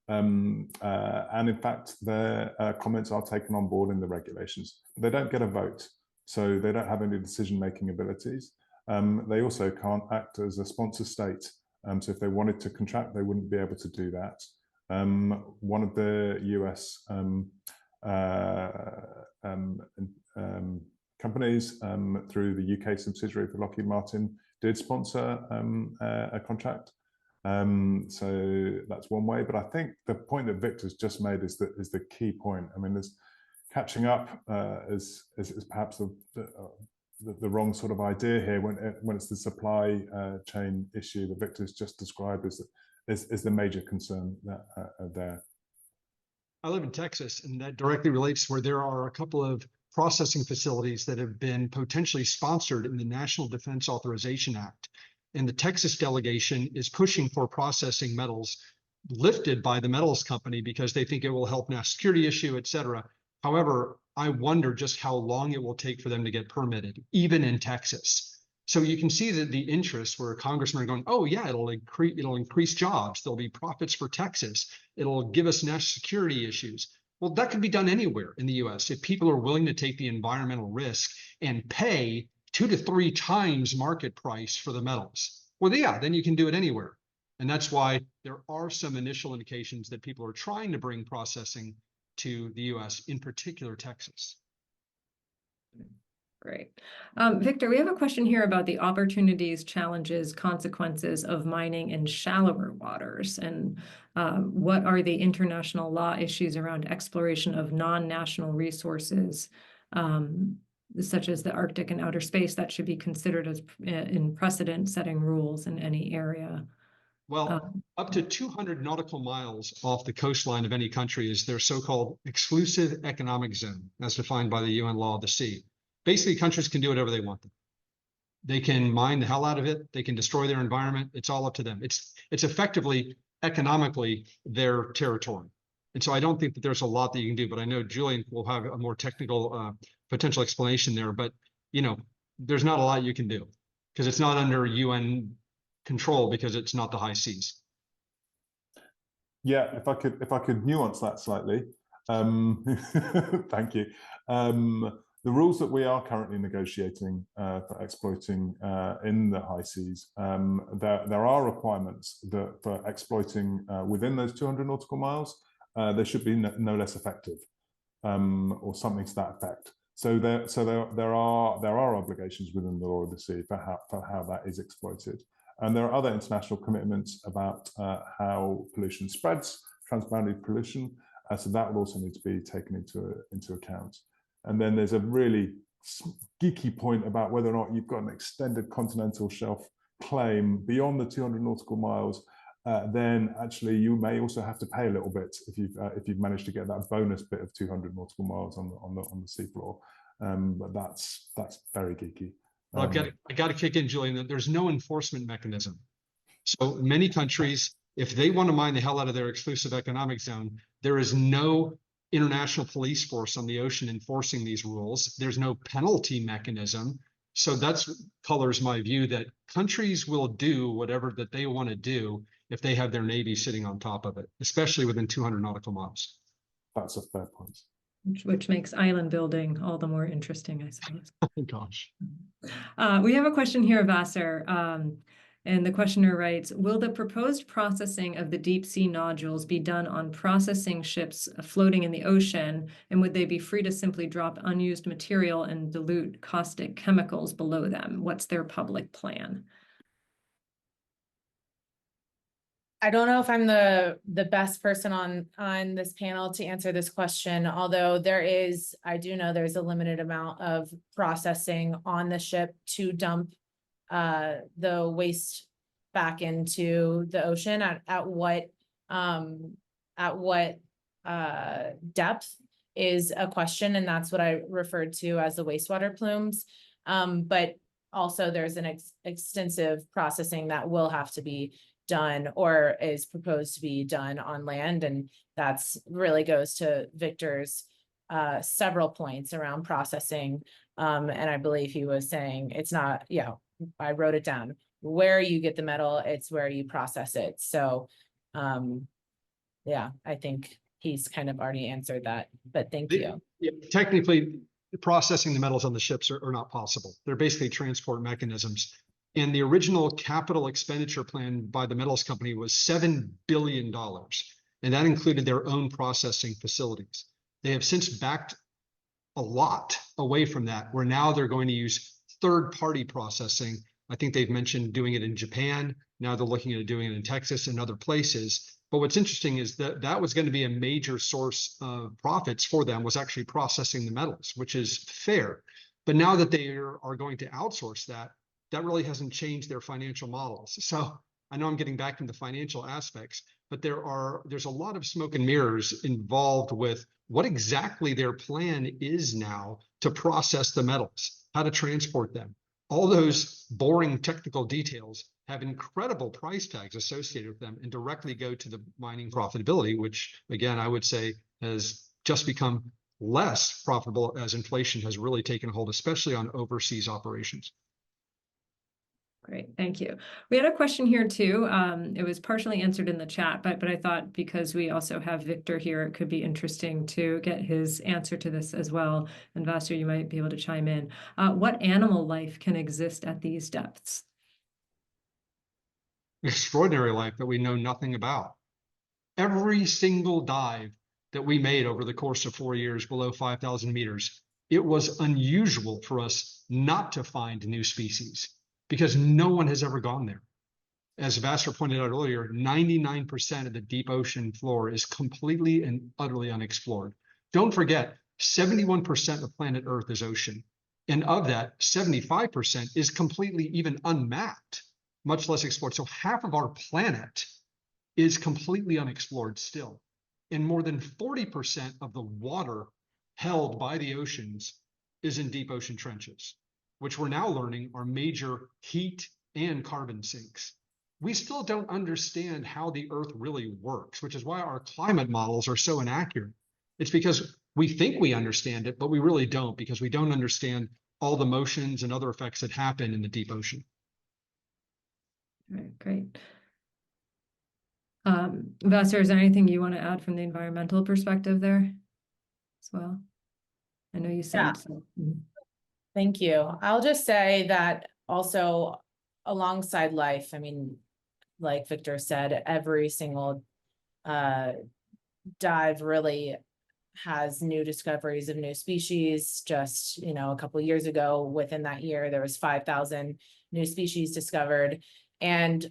And in fact, their comments are taken on board in the regulations. They don't get a vote, so they don't have any decision-making abilities. They also can't act as a sponsor state. So if they wanted to contract, they wouldn't be able to do that. One of the US companies companies through the UK subsidiary for Lockheed Martin did sponsor a contract. So that's one way. But I think the point that Victor's just made is the key point. I mean, there's catching up is perhaps the wrong sort of idea here when it's the supply chain issue that Victor's just described is the major concern there.
I live in Texas, and that directly relates where there are a couple of processing facilities that have been potentially sponsored in the National Defense Authorization Act. And the Texas delegation is pushing for processing metals lifted by the metals company because they think it will help national security issue, et cetera. However, I wonder just how long it will take for them to get permitted, even in Texas. So you can see that the interest where congressmen are going, oh yeah, it'll increase jobs. There'll be profits for Texas. It'll give us national security issues. Well, that could be done anywhere in the US if people are willing to take the environmental risk and pay 2 to 3 times market price for the metals. Well, yeah, then you can do it anywhere. And that's why there are some initial indications that people are trying to bring processing to the US, in particular Texas.
Great. Victor, we have a question here about the opportunities, challenges, consequences of mining in shallower waters. And what are the international law issues around exploration of non-national resources, such as the Arctic and outer space, that should be considered as in precedent-setting rules in any area?
Well, up to 200 nautical miles off the coastline of any country is their so-called exclusive economic zone, as defined by the UN Law of the Sea. Basically, countries can do whatever they want. They can mine the hell out of it. They can destroy their environment. It's all up to them. It's effectively economically their territory. And so I don't think that there's a lot that you can do, but I know Julian will have a more technical potential explanation there. But, you know, there's not a lot you can do because it's not under UN control because it's not the high seas.
Yeah, if I could nuance that slightly, thank you. The rules that we are currently negotiating for exploiting in the high seas, there are requirements that for exploiting within those 200 nautical miles, they should be no less effective, or something to that effect. So there are obligations within the law of the sea for how that is exploited, and there are other international commitments about how pollution spreads, transboundary pollution. So that will also need to be taken into account. And then there's a really geeky point about whether or not you've got an extended continental shelf claim beyond the 200 nautical miles. Then actually you may also have to pay a little bit if you've managed to get that bonus bit of 200 nautical miles on the seafloor. But that's very geeky.
Well, I got to kick in, Julian, that there's no enforcement mechanism. So many countries, if they want to mine the hell out of their exclusive economic zone, there is no international police force on the ocean enforcing these rules. There's no penalty mechanism. So that's colors my view that countries will do whatever that they want to do if they have their Navy sitting on top of it, especially within 200 nautical miles.
That's a fair point.
Which makes island building all the more interesting, I suppose.
Oh, gosh.
We have a question here, Vasser. And the questioner writes, will the proposed processing of the deep sea nodules be done on processing ships floating in the ocean? And would they be free to simply drop unused material and dilute caustic chemicals below them? What's their public plan?
I don't know if I'm the best person on this panel to answer this question, although I do know there's a limited amount of processing on the ship to dump the waste back into the ocean. At what depth is a question, and that's what I referred to as the wastewater plumes. But also there's an extensive processing that will have to be done or is proposed to be done on land, and that's really goes to Victor's several points around processing. And I believe he was saying it's not, I wrote it down. Where you get the metal, it's where you process it. So, I think he's kind of already answered that, but thank you.
Yeah, technically, processing the metals on the ships are not possible. They're basically transport mechanisms. And the original capital expenditure plan by the metals company was $7 billion. And that included their own processing facilities. They have since backed a lot away from that, where now they're going to use third-party processing. I think they've mentioned doing it in Japan. Now they're looking at doing it in Texas and other places. But what's interesting is that that was going to be a major source of profits for them, was actually processing the metals, which is fair. But now that they are going to outsource that, that really hasn't changed their financial models. So I know I'm getting back into the financial aspects, but there's a lot of smoke and mirrors involved with what exactly their plan is now to process the metals, how to transport them. All those boring technical details have incredible price tags associated with them and directly go to the mining profitability, which again, I would say has just become less profitable as inflation has really taken hold, especially on overseas operations.
Great, thank you. We had a question here too. It was partially answered in the chat, but I thought because we also have Victor here, it could be interesting to get his answer to this as well. And Vasser, you might be able to chime in. What animal life can exist at these depths?
Extraordinary life that we know nothing about. Every single dive that we made over the course of 4 years below 5,000 meters, it was unusual for us not to find new species, because no one has ever gone there. As Vasser pointed out earlier, 99% of the deep ocean floor is completely and utterly unexplored. Don't forget, 71% of planet Earth is ocean. And of that, 75% is completely even unmapped, much less explored. So half of our planet is completely unexplored still. And more than 40% of the water held by the oceans is in deep ocean trenches, which we're now learning are major heat and carbon sinks. We still don't understand how the Earth really works, which is why our climate models are so inaccurate. It's because we think we understand it, but we really don't, because we don't understand all the motions and other effects that happen in the deep ocean.
All right, great. Vasser, is there anything you want to add from the environmental perspective there as well? I know you said.
Yeah.
So.
Thank you. I'll just say that also alongside life, I mean, like Victor said, every single dive really has new discoveries of new species. Just, a couple of years ago, within that year, there was 5,000 new species discovered. And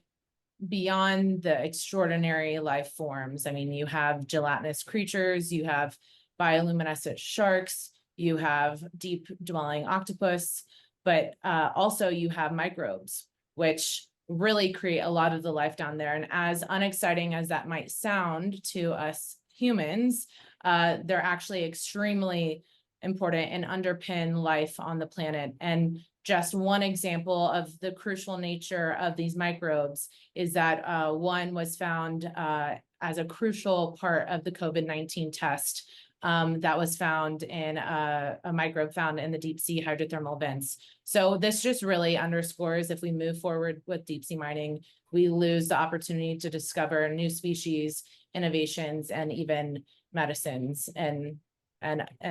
beyond the extraordinary life forms, I mean, you have gelatinous creatures, you have bioluminescent sharks, you have deep dwelling octopus, but also you have microbes, which really create a lot of the life down there. And as unexciting as that might sound to us humans, they're actually extremely important and underpin life on the planet. And just one example of the crucial nature of these microbes is that one was found as a crucial part of the COVID-19 test that was found in a microbe found in the deep sea hydrothermal vents. So this just really underscores, if we move forward with deep sea mining, we lose the opportunity to discover new species, innovations, and even medicines and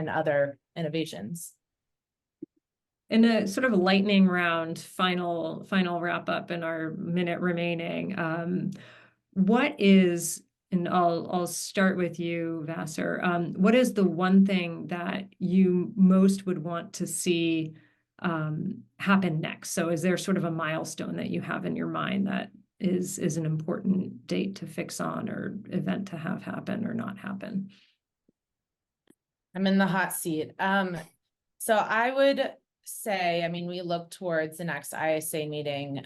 other innovations.
In a sort of lightning round, final wrap up in our minute remaining, what is, and I'll start with you, Vasser, what is the one thing that you most would want to see happen next? So is there sort of a milestone that you have in your mind that is an important date to fix on, or event to have happen or not happen?
I'm in the hot seat. So I would say, I mean, we look towards the next ISA meeting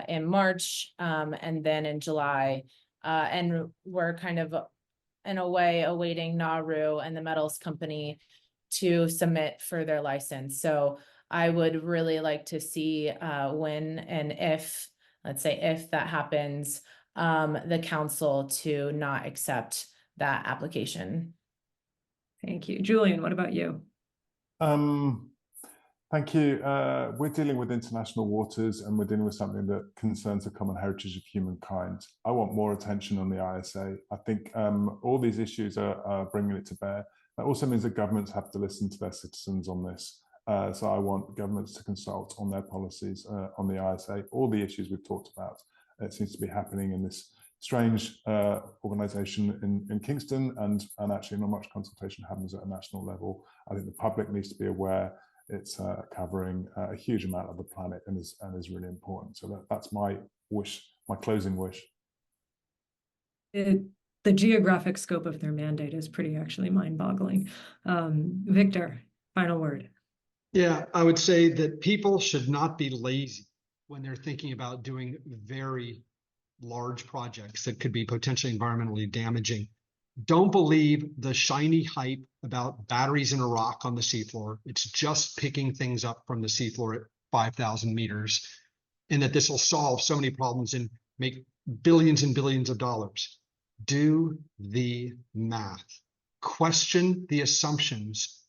in March and then in July, and we're kind of in a way awaiting Nauru and the metals company to submit for their license. So I would really like to see when and if, let's say if that happens, the council to not accept that application.
Thank you. Julian, what about you?
Thank you. We're dealing with international waters, and we're dealing with something that concerns the common heritage of humankind. I want more attention on the ISA. I think all these issues are bringing it to bear. That also means that governments have to listen to their citizens on this. So I want governments to consult on their policies on the ISA. All the issues we've talked about, it seems to be happening in this strange organization in Kingston, and actually not much consultation happens at a national level. I think the public needs to be aware it's covering a huge amount of the planet and is really important. So that's my wish, my closing wish.
The geographic scope of their mandate is pretty actually mind-boggling. Victor, final word.
Yeah, I would say that people should not be lazy when they're thinking about doing very large projects that could be potentially environmentally damaging. Don't believe the shiny hype about batteries in a rock on the seafloor. It's just picking things up from the seafloor at 5,000 meters, and that this will solve so many problems and make billions and billions of dollars. Do the math. Question the assumptions,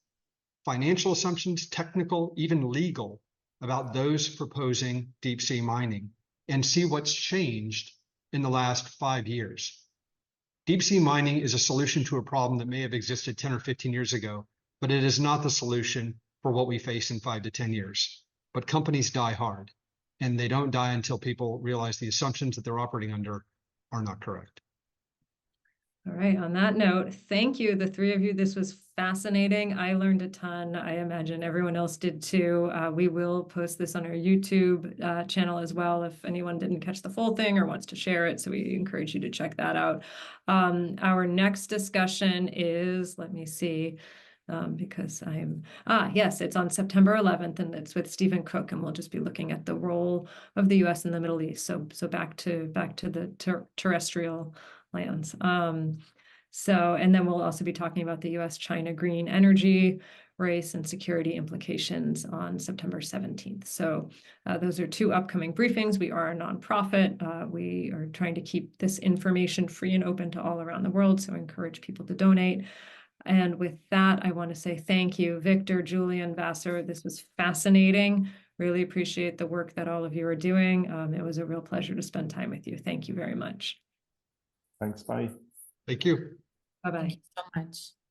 financial assumptions, technical, even legal, about those proposing deep sea mining, and see what's changed in the last 5 years. Deep sea mining is a solution to a problem that may have existed 10 or 15 years ago, but it is not the solution for what we face in 5 to 10 years. But companies die hard, and they don't die until people realize the assumptions that they're operating under are not correct.
All right, on that note, thank you, the three of you. This was fascinating. I learned a ton. I imagine everyone else did too. We will post this on our YouTube channel as well if anyone didn't catch the full thing or wants to share it. So we encourage you to check that out. Our next discussion is, let me see, because yes, it's on September 11th, and it's with Stephen Cook, and we'll just be looking at the role of the U.S. in the Middle East. So back to the terrestrial lands. And then we'll also be talking about the U.S.-China green energy race and security implications on September 17th. So those are two upcoming briefings. We are a nonprofit. We are trying to keep this information free and open to all around the world, so I encourage people to donate. And with that, I want to say thank you, Victor, Julian, Vasser. This was fascinating. Really appreciate the work that all of you are doing. It was a real pleasure to spend time with you. Thank you very much.
Thanks, bye.
Thank you.
Bye-bye.
Thank you so much.